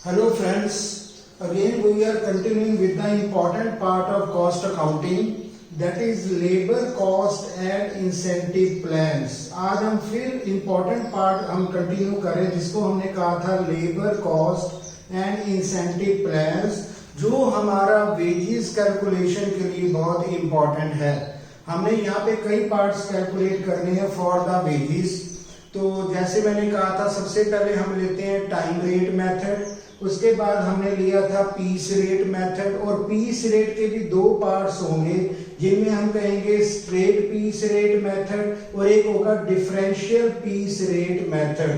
Hello friends, again we are continuing with the important part of cost accounting, that is labor cost and incentive plans। आज हम फिर important part हम continue करें जिसको हमने कहा था labor cost and incentive plans, जो हमारा wages calculation के लिए बहुत important है। हमने यहाँ पे कई parts calculate करने हैं for the wages। तो जैसे मैंने कहा था सबसे पहले हम लेते हैं टाइम रेट मेथड, उसके बाद हमने लिया था पीस रेट मेथड। और पीस रेट के भी दो पार्ट्स होंगे जिनमें हम कहेंगे स्ट्रेट पीस रेट मेथड और एक होगा डिफरेंशियल पीस रेट मेथड।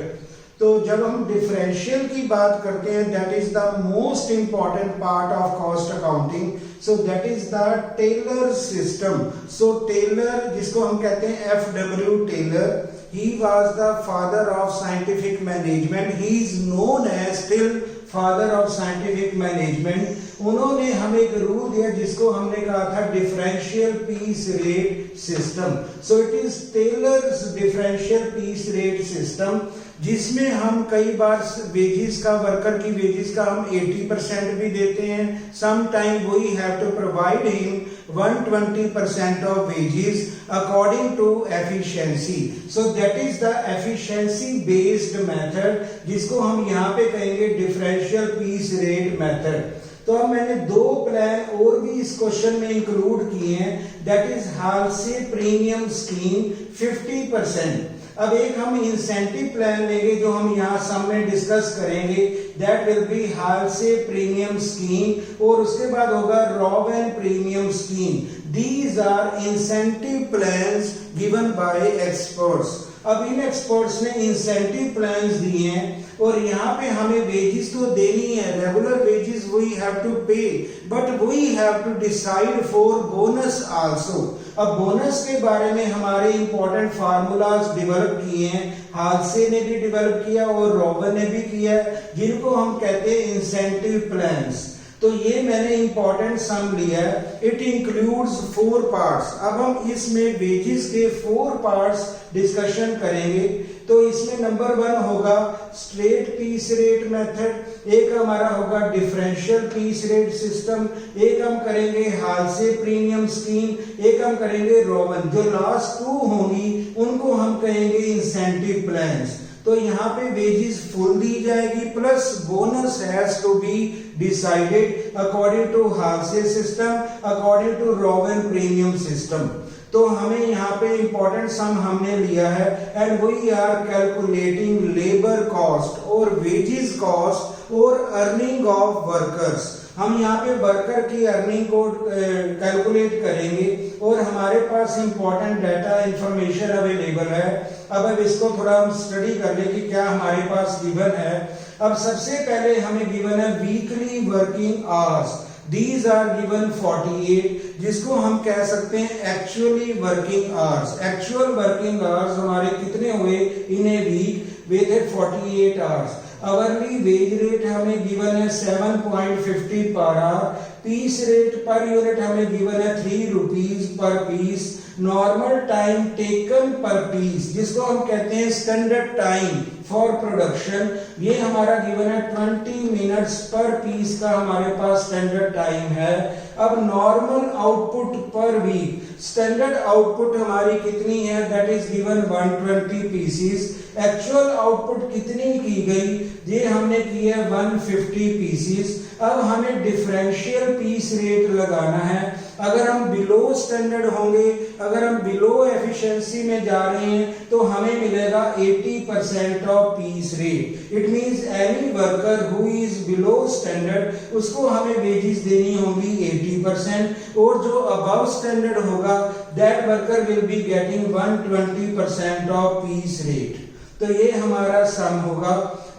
तो जब हम डिफरेंशियल की बात करते हैं that is the most important part of cost accounting, so that is the Taylor system. So Taylor जिसको हम कहते हैं FW Taylor, he was the father of scientific management, he is known as still father of scientific management। उन्होंने हमें एक rule दिया जिसको हमने कहा था differential piece rate system. So it is Taylor's differential piece rate system, जिसमें हम कई बार वेजेस का, वर्कर की वेजेस का हम 80% भी देते हैं, some time we have to provide him 120% of wages according to efficiency। So that is the efficiency based method, जिसको हम यहाँ पे कहेंगे differential piece rate method। तो अब मैंने दो प्लान और भी इस क्वेश्चन में इंक्लूड किए हैं, दैट इज हालसे प्रीमियम स्कीम 50%। अब एक हम इंसेंटिव प्लान लेंगे जो हम यहाँ सामने डिस्कस करेंगे, that will be Halsey premium scheme, और उसके बाद होगा Robin premium scheme. These are incentive plans given by experts. अब इन एक्सपर्ट्स ने इंसेंटिव प्लान्स दिए हैं और यहाँ पे हमें वेजेस तो देनी है, regular wages we have to pay, but we have to decide for bonus also. अब बोनस के बारे में हमारे इंपॉर्टेंट फार्मूलाज डेवलप किए हैं, हालसे ने भी डेवलप किया और रॉबिन ने भी किया, जिनको हम कहते हैं इंसेंटिव प्लान्स। तो ये मैंने इंपॉर्टेंट सम लिया है, इट इंक्लूड्स 4 पार्ट्स। अब हम इसमें वेजेस के 4 पार्ट्स डिस्कशन करेंगे। तो इसमें नंबर 1 होगा स्ट्रेट पीस रेट मेथड, एक हमारा होगा डिफरेंशियल पीस रेट सिस्टम, एक हम करेंगे हालसे प्रीमियम स्कीम, एक हम करेंगे रॉबिन। जो लास्ट 2 होंगी उनको हम कहेंगे इंसेंटिव प्लान्स। तो यहाँ पे वेजेस फुल दी जाएगी plus bonus has to be decided according to Halsey system, according to Robin premium system. तो हमें यहाँ पे इंपॉर्टेंट सम हमने लिया है, and we are calculating labour cost और वेजेस कॉस्ट और अर्निंग ऑफ वर्कर्स। हम यहाँ पे वर्कर की अर्निंग को कैलकुलेट करेंगे और हमारे पास इंपॉर्टेंट डाटा इंफॉर्मेशन अवेलेबल है। अब इसको थोड़ा हम स्टडी कर लें कि क्या हमारे पास गिवन है। अब सबसे पहले हमें गिवन है weekly working hours, these are given 48, जिसको हम कह सकते हैं actually working hours. Actual working hours हमारे कितने हुए in a week, with 48 hours. Hourly wage rate हमें गिवन है 7.50 per hour, piece rate per unit हमें गिवन है 3 rupees per piece, normal time taken per piece जिसको हम कहते हैं स्टैंडर्ड टाइम फॉर प्रोडक्शन, ये हमारा गिवन है 20 मिनट्स पर पीस का हमारे पास स्टैंडर्ड टाइम है। अब normal output per week, standard output हमारी कितनी है, that is given 120 pieces. Actual output कितनी की गई, ये हमने की है 150 पीसीस। अब हमें डिफरेंशियल पीस रेट लगाना है। अगर हम बिलो स्टैंडर्ड होंगे, अगर हम बिलो एफिशिएंसी में जा रहे हैं तो हमें मिलेगा 80% of peace rate. It means any worker who is below standard उसको हमें वेजेस देनी होगी 80%, और जो अबव स्टैंडर्ड होगा that worker will be getting 120% of peace rate. तो ये हमारा सम होगा।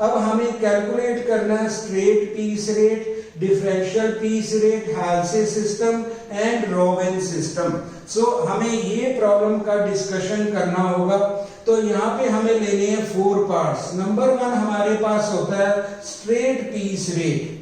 अब हमें कैलकुलेट करना है straight piece rate, differential piece rate, Halsey system and Robin system. So हमें ये प्रॉब्लम का डिस्कशन करना होगा। तो यहाँ पे हमें लेने हैं 4 पार्ट्स। नंबर 1 हमारे पास होता है स्ट्रेट पीस रेट,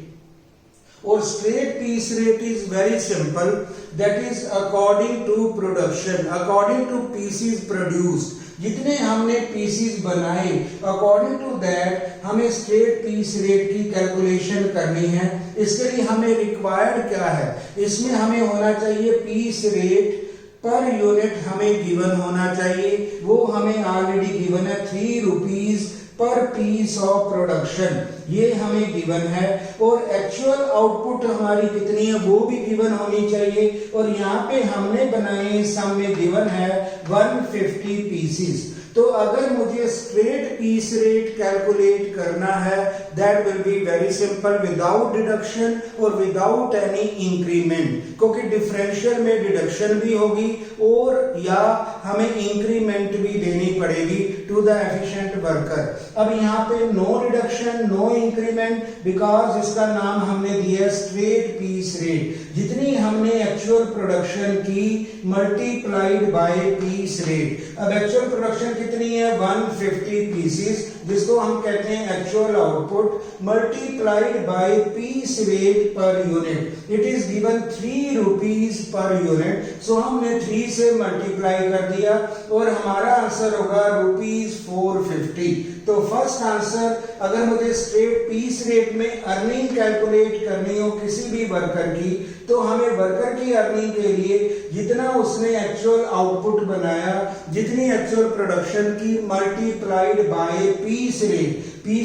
और straight piece rate is very simple, that is according to production, according to pieces produced. जितने हमने पीसीस बनाए अकॉर्डिंग टू दैट हमें स्ट्रेट पीस रेट की कैलकुलेशन करनी है। इसके लिए हमें रिक्वायर्ड क्या है, इसमें हमें होना चाहिए पीस रेट पर यूनिट हमें गिवन होना चाहिए, वो हमें ऑलरेडी गिवन है 3 rupees per piece of production, ये हमें गिवन है। और एक्चुअल आउटपुट हमारी कितनी है वो भी गिवन होनी चाहिए। और यहाँ पे हमने बनाए सम में गिवन है 150 पीसीस। तो अगर मुझे स्ट्रेट पीस रेट कैलकुलेट करना है that will be very simple without deduction और विदाउट एनी इंक्रीमेंट, क्योंकि डिफरेंशियल में डिडक्शन भी होगी और या हमें इंक्रीमेंट भी देनी पड़ेगी टू द एफिशिएंट वर्कर। अब यहाँ पे no deduction no increment because इसका नाम हमने दिया स्ट्रेट पीस रेट, जितनी हमने एक्चुअल प्रोडक्शन की मल्टीप्लाइड बाय पीस रेट। अब एक्चुअल प्रोडक्शन कितनी है 150 पीसेस, जिसको हम कहते हैं actual output multiplied by piece rate per unit. It is given 3 rupees per unit, so हमने 3 से मल्टीप्लाई कर दिया और हमारा आंसर होगा रुपीज 450। तो फर्स्ट आंसर, अगर मुझे स्ट्रेट पीस रेट में अर्निंग कैलकुलेट करनी हो किसी भी वर्कर की, तो हमें वर्कर की अर्निंग के लिए जितना उसने एक्चुअल आउटपुट बनाया, जितनी एक्चुअल प्रोडक्शन की multiplied by piece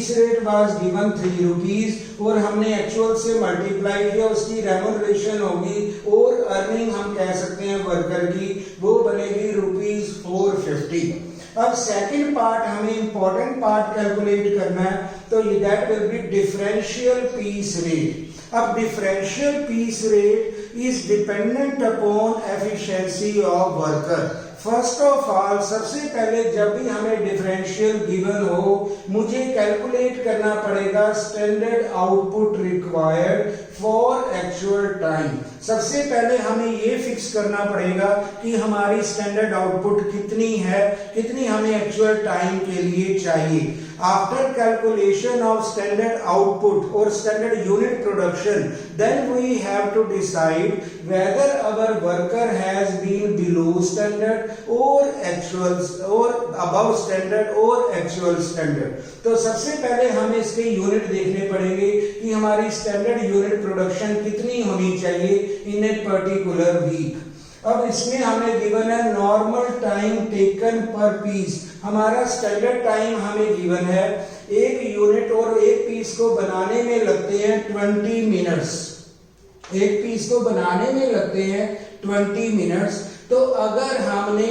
rate was given 3 rupees और हमने एक्चुअल से मल्टीप्लाई किया, उसकी रेम्यूनरेशन होगी और अर्निंग हम कह सकते हैं वर्कर की वो बनेगी रुपीज 450। अब सेकंड पार्ट हमें इंपॉर्टेंट पार्ट कैलकुलेट करना है, तो that will be differential piece rate. अब differential piece rate is dependent upon efficiency of worker. First of all, सबसे पहले जब भी हमें डिफरेंशियल गिवन हो मुझे कैलकुलेट करना पड़ेगा standard output required for actual time. सबसे पहले हमें ये फिक्स करना पड़ेगा कि हमारी स्टैंडर्ड आउटपुट कितनी है, कितनी हमें एक्चुअल टाइम के लिए चाहिए। After calculation of standard output or standard unit production, then we have to decide whether our worker has been below standard or actual or above standard or actual standard। तो सबसे पहले हमें इसके unit देखने पड़ेंगे कि हमारी स्टैंडर्ड यूनिट प्रोडक्शन कितनी होनी चाहिए इन ए पर्टिकुलर वीक। अब इसमें हमें गिवन है normal time taken per piece. हमारा स्टैंडर्ड टाइम हमें गिवन है, एक यूनिट और एक पीस को बनाने में लगते हैं 20 मिनट्स। एक पीस को बनाने में लगते हैं 20 मिनट्स। तो अगर हमने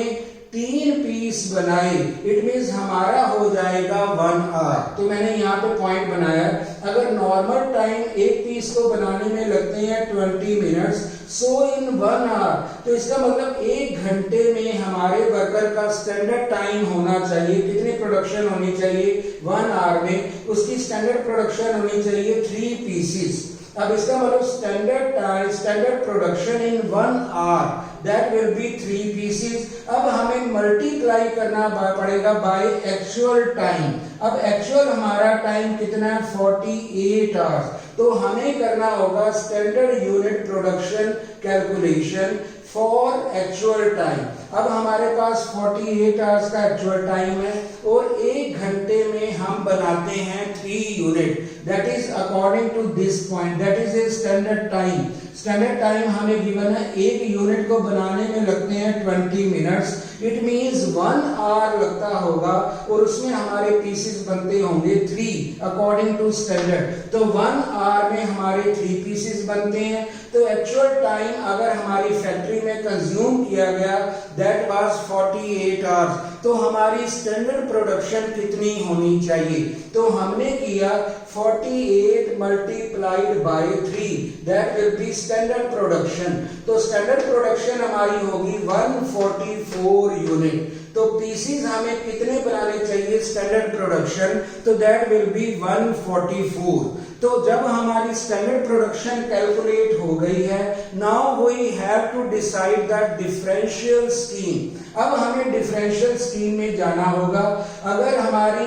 3 पीस बनाए इट मींस हमारा हो जाएगा 1 आवर। तो मैंने यहाँ पे पॉइंट बनाया, अगर नॉर्मल टाइम एक पीस को बनाने में लगते हैं 20 मिनट्स, सो इन 1 आवर, तो इसका मतलब 1 घंटे में हमारे वर्कर का स्टैंडर्ड टाइम होना चाहिए। कितनी प्रोडक्शन होनी चाहिए 1 आवर में, उसकी स्टैंडर्ड प्रोडक्शन होनी चाहिए 3 पीसेस। अब इसका मतलब standard production in 1 hour that will be 3 pieces. अब हमें मल्टीप्लाई करना पड़ेगा बाय एक्चुअल टाइम। अब एक्चुअल हमारा टाइम कितना है 48 आवर्स। तो हमें करना होगा standard unit production calculation for actual time. अब हमारे पास 48 आवर्स का एक्चुअल टाइम है और 1 घंटे में हम बनाते हैं 3 unit, that is according to this point, that is a standard time. Standard time हमें गिवन है, एक यूनिट को बनाने में लगते हैं 20 मिनट्स, इट मींस 1 आवर लगता होगा और उसमें हमारे पीसेस बनते होंगे 3 अकॉर्डिंग टू स्टैंडर्ड। तो 1 आवर में हमारे 3 पीसेस बनते हैं। तो एक्चुअल टाइम अगर हमारी फैक्ट्री में कंज्यूम किया गया दैट वाज 48 आवर्स। तो हमारी स्टैंडर्ड प्रोडक्शन कितनी होनी चाहिए, तो हमने किया 48 multiplied by 3 that will B standard production. तो स्टैंडर्ड प्रोडक्शन हमारी होगी 144 यूनिट। तो पीसीज हमें कितने बनाने चाहिए स्टैंडर्ड प्रोडक्शन, तो दैट विल बी 144। तो जब हमारी स्टैंडर्ड प्रोडक्शन कैलकुलेट हो गई है, now we have to decide the differential scheme. अब हमें डिफरेंशियल स्कीम में जाना होगा। अगर हमारी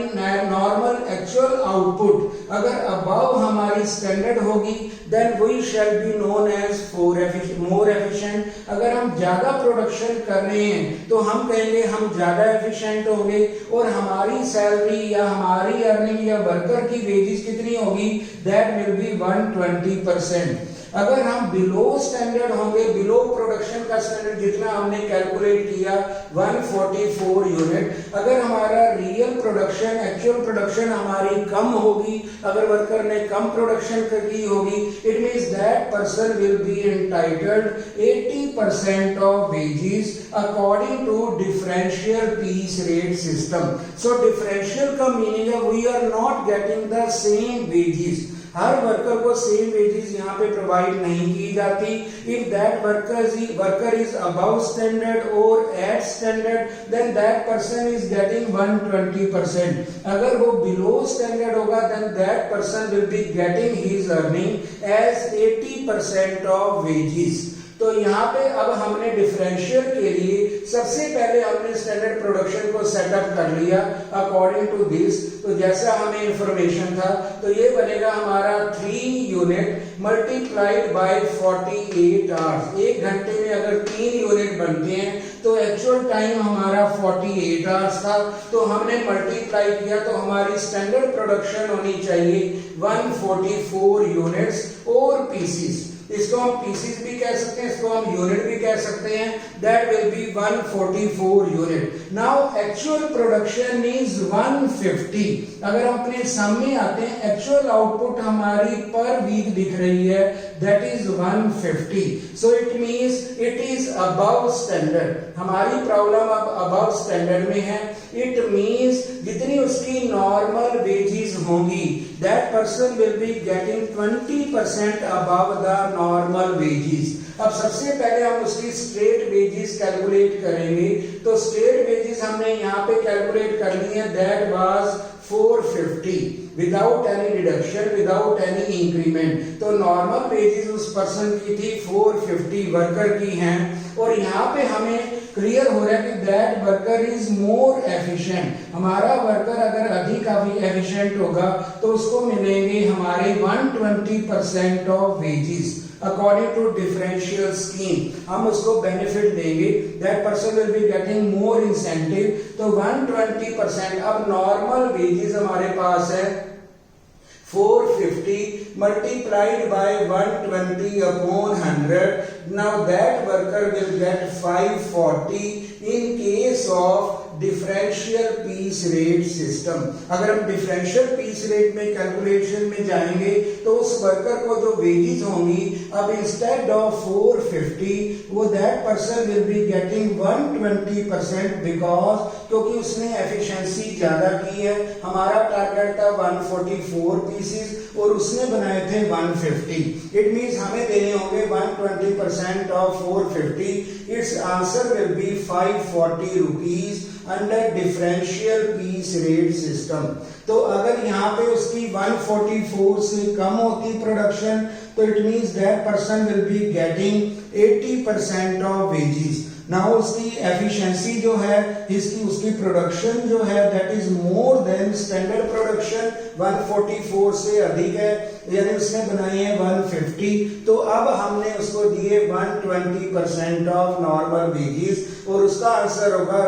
नॉर्मल एक्चुअल आउटपुट अगर अबव हमारी स्टैंडर्ड होगी then we shall be known as more efficient. अगर हम ज्यादा प्रोडक्शन कर रहे हैं तो हम कहेंगे हम ज्यादा एफिशिएंट होंगे और हमारी सैलरी या हमारी अर्निंग या वर्कर की वेजेस कितनी होगी, दैट विल बी 120%। अगर हम बिलो स्टैंडर्ड होंगे, बिलो प्रोडक्शन का स्टैंडर्ड जितना हमने कैलकुलेट किया 144 यूनिट, अगर हमारा रियल प्रोडक्शन एक्चुअल प्रोडक्शन हमारी कम होगी, अगर वर्कर ने कम प्रोडक्शन की होगी, it means that person will be entitled 80% of wages according to differential piece rate system. So differential का मीनिंग है we are not getting the same wages, हर worker को सेम वेजेस यहाँ पे प्रोवाइड नहीं की जाती। If that worker is above standard और at standard then that person is getting 120%। अगर वो बिलो स्टैंडर्ड होगा then that person will be getting his earning as 80% of wages. तो यहाँ पे अब हमने डिफरेंशियल के लिए सबसे पहले हमने स्टैंडर्ड प्रोडक्शन को सेटअप कर लिया अकॉर्डिंग टू दिस। तो जैसा हमें इंफॉर्मेशन था तो ये बनेगा हमारा 3 यूनिट मल्टीप्लाइड बाय 48 आवर्स। एक घंटे में अगर 3 यूनिट बनते हैं तो एक्चुअल टाइम हमारा 48 आवर्स था, तो हमने मल्टीप्लाई किया तो हमारी स्टैंडर्ड प्रोडक्शन होनी चाहिए 144 यूनिट्स और पीसीस। इसको हम पीसीस भी कह सकते हैं, इसको हम यूनिट भी कह सकते हैं। That will B 144 unit. Now actual production is 150। अगर हम अपने सम में आते हैं एक्चुअल आउटपुट हमारी पर वीक दिख रही है, that is 150। So it means it is above standard. हमारी प्रॉब्लम अब अबव स्टैंडर्ड में है। इट मींस जितनी उसकी नॉर्मल वेजेस होंगी that person will be getting 20% above the normal wages. अब सबसे पहले हम उसकी स्ट्रेट वेजेस कैलकुलेट करेंगे। तो स्ट्रेट वेजेस हमने यहाँ पे कैलकुलेट कर ली है, that was 450 without any deduction, without any increment. तो नॉर्मल वेजेस उस पर्सन की थी 450 वर्कर की हैं, और यहाँ पे हमें क्लियर हो रहा है कि that worker is more efficient. हमारा वर्कर अगर अधिक एफिशिएंट होगा तो उसको मिलेंगे हमारे 120% of wages according to differential scheme. हम उसको बेनिफिट देंगे, that person will be getting more incentive. तो 120%। अब नॉर्मल वेजेस हमारे पास है 450 multiplied by 120 upon 100. Now that worker will get 540 in case of differential piece rate system. अगर हम differential piece rate में कैलकुलेशन में जाएंगे तो उस वर्कर को जो वेजेस होंगी अब इंस्टेड ऑफ 450 वो that person will be getting 120% because क्योंकि उसने एफिशिएंसी ज्यादा की है। हमारा टारगेट था 144 पीसेस और उसने बनाए थे 150। इट मींस हमें देने होंगे 120% of 450। It's answer will be 540 rupees under differential piece rate system. तो अगर यहाँ पे उसकी 144 से कम होती प्रोडक्शन तो it means that person will be getting 80% of wages. ना उसकी एफिशिएंसी जो है उसकी प्रोडक्शन जो है that is more than standard production 144 से अधिक है, यानी उसने बनाई है 150। तो अब हमने उसको दिए 120% ऑफ नॉर्मल वेजेस और उसका आंसर होगा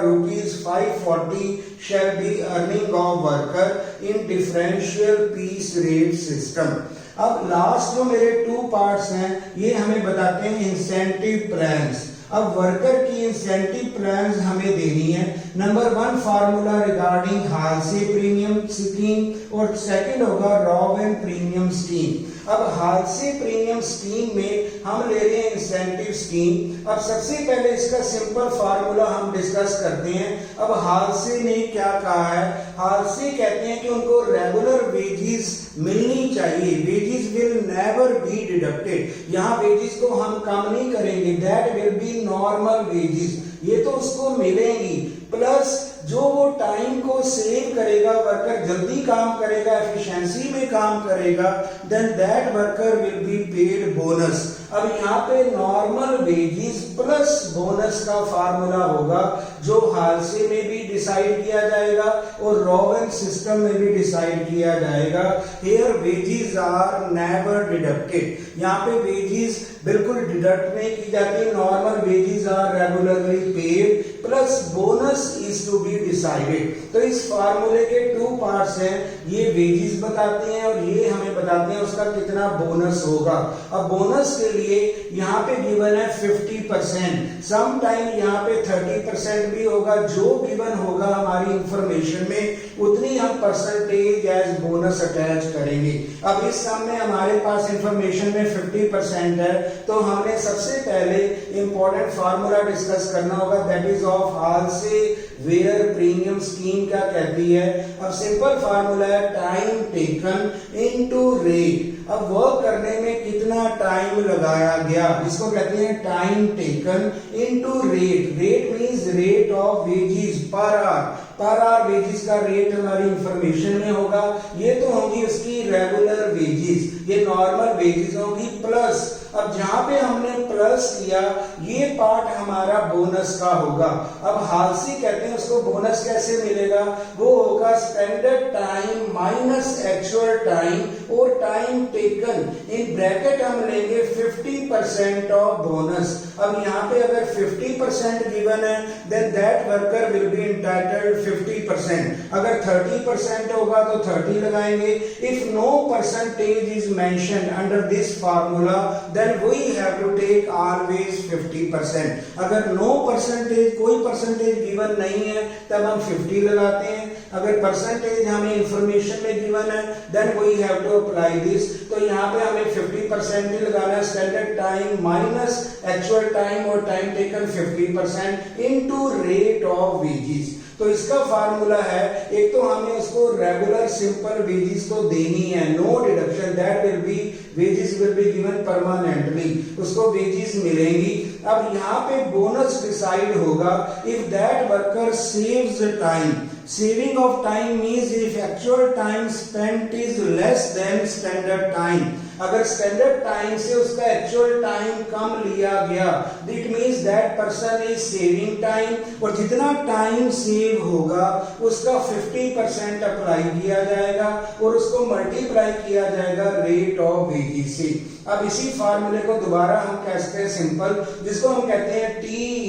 ₹540 shall be earning of worker in differential piece rate system. अब लास्ट जो मेरे 2 पार्ट्स हैं ये हमें बताते हैं इंसेंटिव प्लान्स। अब वर्कर की इंसेंटिव प्लान्स हमें देनी है। Number 1 formula regarding Halsey premium scheme और सेकंड होगा रॉबिन प्रीमियम स्कीम। अब हालसे प्रीमियम स्कीम में हम ले रहे हैं इंसेंटिव स्कीम। अब सबसे पहले इसका सिंपल फार्मूला हम डिस्कस करते हैं। अब हालसे ने क्या कहा है, हालसे कहते हैं कि उनको रेगुलर वेजेस मिलनी चाहिए, wages will never be deducted. यहाँ वेजेस को हम कम नहीं करेंगे, that will B normal wages, ये तो उसको मिलेंगी, प्लस जो वो टाइम को सेव करेगा, वर्कर जल्दी काम करेगा, एफिशिएंसी में काम करेगा, then that worker will be paid bonus. अब यहाँ पे नॉर्मल वेजेस प्लस बोनस का फार्मूला होगा जो हालसे में भी डिसाइड किया जाएगा और रॉवन सिस्टम में भी डिसाइड किया जाएगा। Here wages are never deducted. यहाँ पे वेजेस बिल्कुल डिडक्ट नहीं की जाती। Normal wages are regularly paid plus bonus is to be decided. तो इस फार्मूले के टू पार्ट्स हैं, ये वेजेस बताते हैं और ये हमें बताते हैं उसका कितना बोनस होगा। अब बोनस के लिए यहाँ पे गिवन है 50%, सम टाइम यहाँ पे 30% भी होगा। जो गिवन होगा हमारी इंफॉर्मेशन में उतनी हम परसेंटेज एज बोनस अटैच करेंगे। अब इस सम में हमारे पास इंफॉर्मेशन में 50% है, तो हमने सबसे पहले इंपॉर्टेंट फार्मूला डिस्कस करना होगा, that is of Halsey where premium scheme क्या कहती है। अब सिंपल फार्मूला है टाइम टेकन इनटू रेट। अब वर्क करने में कितना टाइम लगाया गया, जिसको कहते हैं time taken into rate. Rate means rate of wages per hour. Per hour wages का रेट हमारी इंफॉर्मेशन में होगा। ये तो होगी उसकी रेगुलर वेजेस, ये नॉर्मल वेजेस होगी प्लस। अब जहां पे हमने प्लस किया ये पार्ट हमारा बोनस का होगा। अब हालसी कहते हैं उसको बोनस कैसे मिलेगा, वो होगा standard time minus actual time और टाइम टेकन इन ब्रैकेट हम लेंगे 50% ऑफ बोनस। अब यहाँ पे अगर 50% गिवन है then that worker will be entitled 50%। अगर 30% होगा तो 30 लगाएंगे। If no percentage is mentioned under this formula then we have to take always 50%। अगर no परसेंटेज, कोई परसेंटेज गिवन नहीं है तब हम 50 लगाते हैं। अगर परसेंटेज हमें इंफॉर्मेशन में गिवन है then we have to apply this। तो यहाँ पे हमें 50% ही लगाना है। Standard time minus actual time और time taken 50% into rate of wages. तो इसका फार्मूला है, एक तो हमें उसको रेगुलर सिंपल वेजेस तो देनी है, no deduction, that will be wages will be given permanently, उसको वेजेस मिलेंगी। अब यहाँ पे बोनस डिसाइड होगा if that worker saves time. Saving of time means if actual time spent is less than standard time. अगर standard time से उसका actual time कम लिया गया, it means that person is saving time, और जितना time save होगा उसका 50% अप्लाई किया जाएगा और उसको मल्टीप्लाई किया जाएगा रेट ऑफ वेजेस से। अब इसी फार्मूले को दोबारा हम कहते हैं सिंपल, जिसको हम कहते हैं T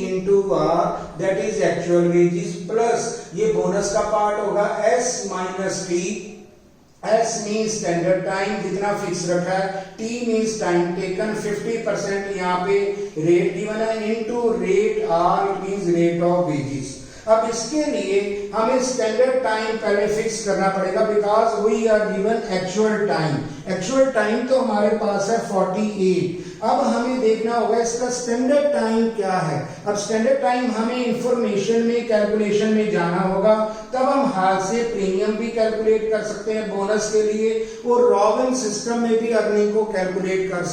into R, that is actual wages, plus ये बोनस का पार्ट होगा S minus T. S means standard time जितना फिक्स रखा है, T मीन्स टाइम टेकन, 50% यहाँ पे रेट गिवन है, into rate R it means rate of wages. अब इसके लिए हमें स्टैंडर्ड टाइम पहले फिक्स करना पड़ेगा because we are given actual time. Actual time तो हमारे पास है 48। अब हमें देखना होगा इसका स्टैंडर्ड टाइम क्या है। अब स्टैंडर्ड टाइम हमें इंफॉर्मेशन में कैलकुलेशन में जाना होगा, तब हम हाथ से प्रीमियम भी कैलकुलेट कर सकते हैं बोनस के लिए और रॉबिन सिस्टम में भी अर्निंग को कैलकुलेट कर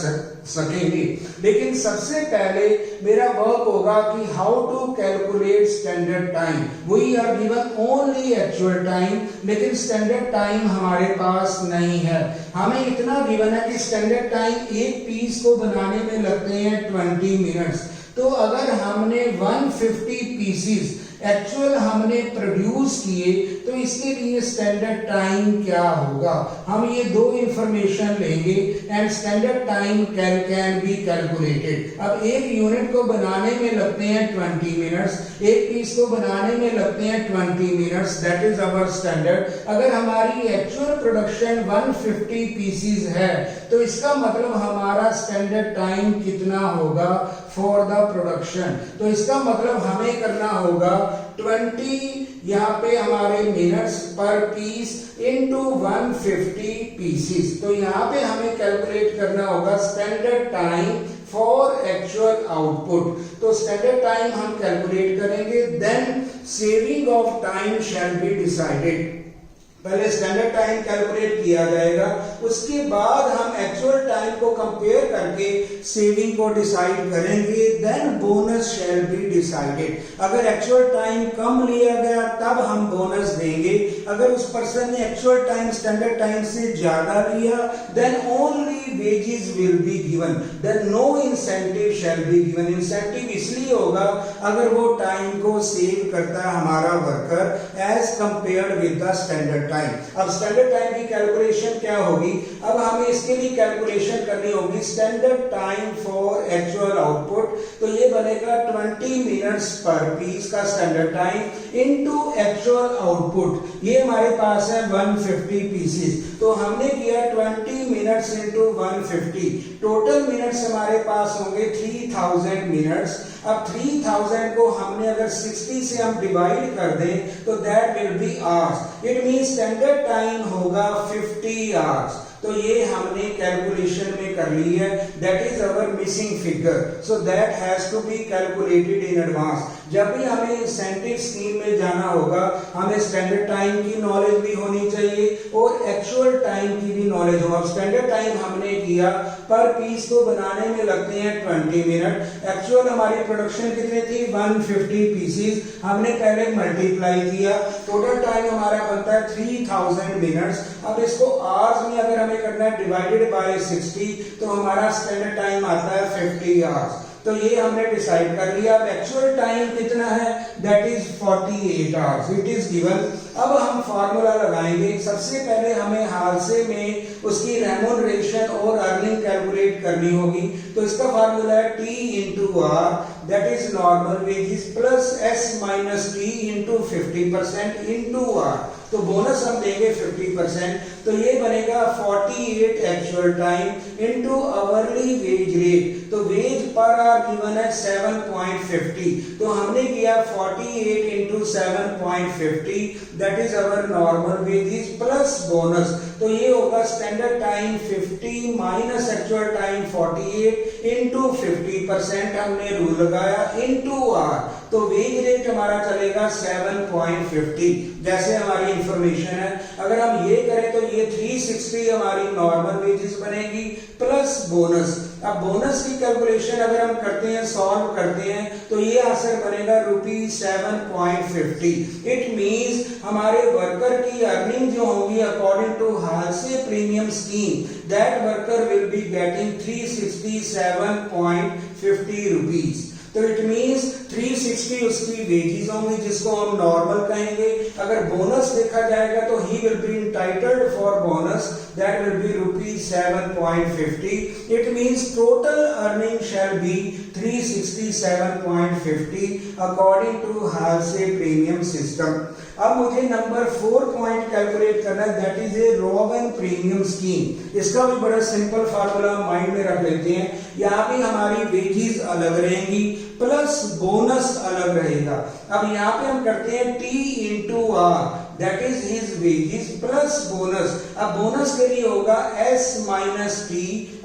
सकेंगे। लेकिन सबसे पहले मेरा वर्क होगा कि how to calculate standard time. We are given only actual time, लेकिन स्टैंडर्ड टाइम हमारे पास नहीं है। हमें इतना गिवन है कि स्टैंडर्ड टाइम एक पीस को बनाने में लगते हैं 20 मिनट्स। तो अगर हमने 150 पीसीस एक्चुअल हमने प्रोड्यूस किए तो इसके लिए स्टैंडर्ड टाइम क्या होगा, हम ये दो इंफॉर्मेशन लेंगे and standard time can be calculated. अब एक यूनिट को बनाने में लगते हैं 20 मिनट्स, एक पीस को बनाने में लगते हैं 20 minutes, that is our standard. अगर हमारी एक्चुअल प्रोडक्शन 150 पीसीज है तो इसका मतलब हमारा स्टैंडर्ड टाइम कितना होगा फॉर द प्रोडक्शन। तो इसका मतलब हमें करना होगा 20 यहाँ पे हमारे minutes per piece into 150 pieces. तो यहाँ पे हमें कैलकुलेट करना होगा standard time for actual output. तो स्टैंडर्ड टाइम हम कैलकुलेट करेंगे, then saving of time shall be decided. पहले स्टैंडर्ड टाइम कैलकुलेट किया जाएगा, उसके बाद हम एक्चुअल टाइम को कंपेयर करके सेविंग को डिसाइड करेंगे, then bonus shall be decided. अगर एक्चुअल टाइम कम लिया गया तब हम बोनस देंगे, अगर उस पर्सन ने एक्चुअल टाइम स्टैंडर्ड टाइम से ज्यादा लिया then only wages will be given, then no incentive shall be given. Incentive इसलिए होगा अगर वो टाइम को सेव करता है हमारा worker as compared with the standard time. अब स्टैंडर्ड टाइम की कैलकुलेशन क्या होगी, अब हमें इसके लिए कैलकुलेशन करनी होगी standard time for actual output, तो ये बनेगा 20 मिनट्स पर पीस का standard time into actual output. ये हमारे पास है 150 पीसेस, तो हमने किया 20 मिनट्स इनटू 150, टोटल मिनट्स हमारे पास होंगे 3000 मिनट्स। अब 3000 को हमने अगर 60 से हम डिवाइड कर दें तो that will B hours, it means standard time होगा 50 आवर्स। तो ये हमने कैलकुलेशन में कर ली है, that is our missing figure, so that has to be calculated in advance. जब भी हमें इंसेंटिव स्कीम में जाना होगा हमें स्टैंडर्ड टाइम की नॉलेज भी होनी चाहिए और एक्चुअल टाइम की भी नॉलेज हो। अब स्टैंडर्ड टाइम हमने किया, पर पीस को बनाने में लगते हैं 20 मिनट, एक्चुअल हमारी प्रोडक्शन कितनी थी 150 पीसेस, हमने पहले मल्टीप्लाई किया, टोटल टाइम हमारा बनता है 3000 मिनट्स। अब इसको आवर्स में अगर हमें करना है डिवाइडेड बाय 60 तो हमारा स्टैंडर्ड टाइम आता है 50 आवर्स। तो ये हमने डिसाइड कर लिया। अब एक्चुअल टाइम कितना है, that is 48 hours, it is given. अब हम फार्मूला लगाएंगे, सबसे पहले हमें हाल से में उसकी रेम्यूनरेशन और अर्निंग कैलकुलेट करनी होगी, तो इसका फार्मूला है T into R, that is normal wages plus S minus T into 50% into R, तो बोनस हम देंगे 50%, तो ये बनेगा 48 actual time into hourly wage rate, तो वेज पर आवर गिवन है 7.50, तो हमने किया 48 into 7.50, that is our normal wages plus bonus, तो ये होगा standard time 50 minus actual time 48 into 50% हमने रूल लगाया इंटू आर, तो वेज रेट हमारा चलेगा 7.50 जैसे हमारी इंफॉर्मेशन है। अगर हम ये करें तो ये 360 हमारी नॉर्मल वेजेस बनेगी प्लस बोनस। अब बोनस की कैलकुलेशन अगर हम करते हैं, सॉल्व करते हैं, तो ये आंसर बनेगा ₹7.50। इट मींस हमारे वर्कर की अर्निंग जो होगी according to Halsey premium scheme, that worker will be getting 367.50 rupees. तो इट मींस 360 उसकी वेजेस होंगी जिसको हम नॉर्मल कहेंगे। अगर बोनस देखा जाएगा तो he will be entitled for bonus, that will be ₹7.50। It means total earning shall be 367.50 according to Halsey premium system. अब मुझे नंबर 4 पॉइंट कैलकुलेट करना है, that is a Rowan premium scheme. इसका भी बड़ा सिंपल फार्मूला माइंड में रख लेते हैं। यहाँ भी हमारी वेजेस अलग रहेंगी प्लस बोनस अलग रहेगा। अब यहाँ पे हम करते हैं T into R, that is his wages plus bonus. अब बोनस के लिए होगा S minus T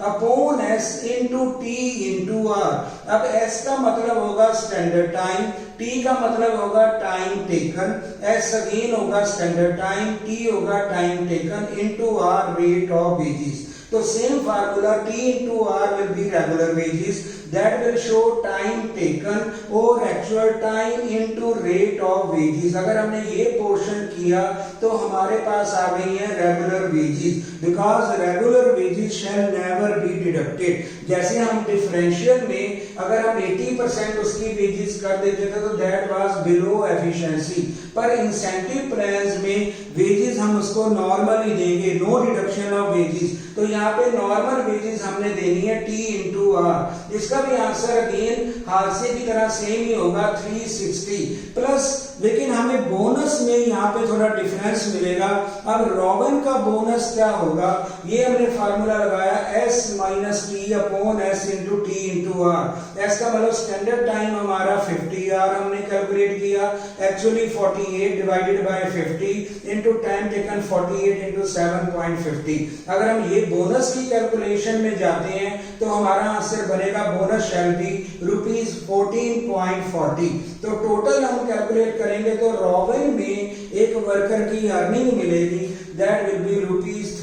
upon S into T into R. अब S का मतलब होगा स्टैंडर्ड टाइम, T का मतलब होगा टाइम टेकन, S अगेन होगा स्टैंडर्ड टाइम, T होगा time taken into R rate of wages. तो same formula T into R will be regular wages, that will show time taken और actual time into rate of wages. अगर हमने ये portion किया तो हमारे पास आ गई है regular wages, because regular wages shell never be deducted. जैसे हम डिफरेंशियल में अगर हम 80% उसकी वेजेस कर देते थे तो दैट वाज बिलो एफिशिएंसी, पर इंसेंटिव प्लान्स में वेजेस हम उसको नॉर्मल ही देंगे, नो डिडक्शन ऑफ वेजेस। तो यहाँ पे नॉर्मल वेजेस हमने देनी है T इंटू आर। इसका भी आंसर अगेन हादसे की तरह सेम ही होगा 360 प्लस, लेकिन हमें बोनस में यहाँ पे थोड़ा डिफरेंस मिलेगा। अब रोवन का बोनस क्या होगा, ये हमने फार्मूला लगाया S minus T upon S into T into R. S का मतलब स्टैंडर्ड टाइम हमारा 50 आर हमने कैलकुलेट किया, actually 48 divided by 50 into time taken 48 into 7.50। अगर हम ये बोनस की कैलकुलेशन में जाते हैं तो हमारा आंसर बनेगा बोनस शैल बी ₹14.40। तो टोटल हम कैलकुलेट करेंगे तो रॉबिन में एक वर्कर की अर्निंग मिलेगी, दैट विल बी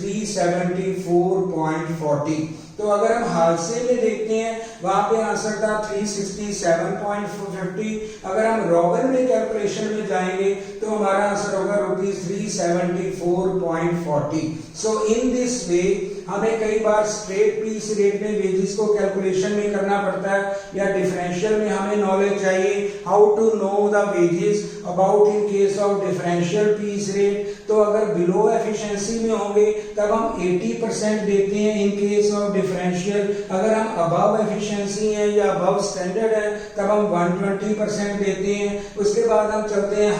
₹374.40। तो अगर हम हादसे में देखते हैं वहां पे आंसर था 367.50। अगर हम रॉबिन में कैलकुलेशन में जाएंगे तो हमारा आंसर होगा ₹374.40। सो इन दिस वे हमें कई बार स्ट्रेट पीस रेट में वेजेस को कैलकुलेशन में करना पड़ता है, या डिफरेंशियल में हमें नॉलेज चाहिए how to know the wages about in case of differential piece rate. तो अगर बिलो एफिशिएंसी में होंगे तब हम 80% देते हैं इन केस ऑफ डिफरेंशियल, अगर हम अबव एफिशिएंसी है या अबव स्टैंडर्ड है तब हम 120% देते हैं। उसके बाद हम चलते हैं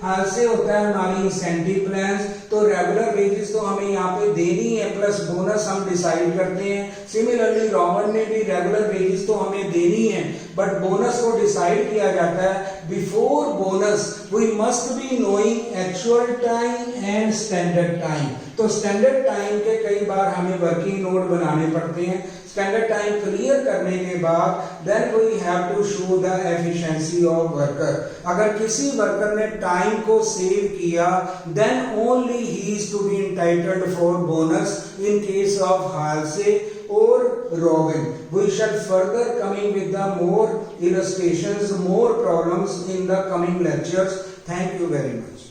हादसे होता है हमारी इंसेंटिव प्लान्स। तो रेगुलर वेजेस तो हमें यहाँ पे देनी है, प्लस बोनस हम डिसाइड करते हैं। सिमिलरली रॉबिन में भी रेगुलर वेजेस तो हमें देनी है, बट बोनस को डिसाइड किया जाता है before bonus we must be knowing actual time and standard time. तो स्टैंडर्ड टाइम के कई बार हमें वर्किंग नोट बनाने पड़ते हैं। स्टैंडर्ड टाइम क्लियर करने के बाद then we have to show the efficiency of worker. अगर किसी वर्कर ने टाइम को सेव किया देन ओनली ही is to be entitled for bonus in case of हादसे or Robin. We shall further coming with the more illustrations, more problems in the coming lectures. Thank you very much.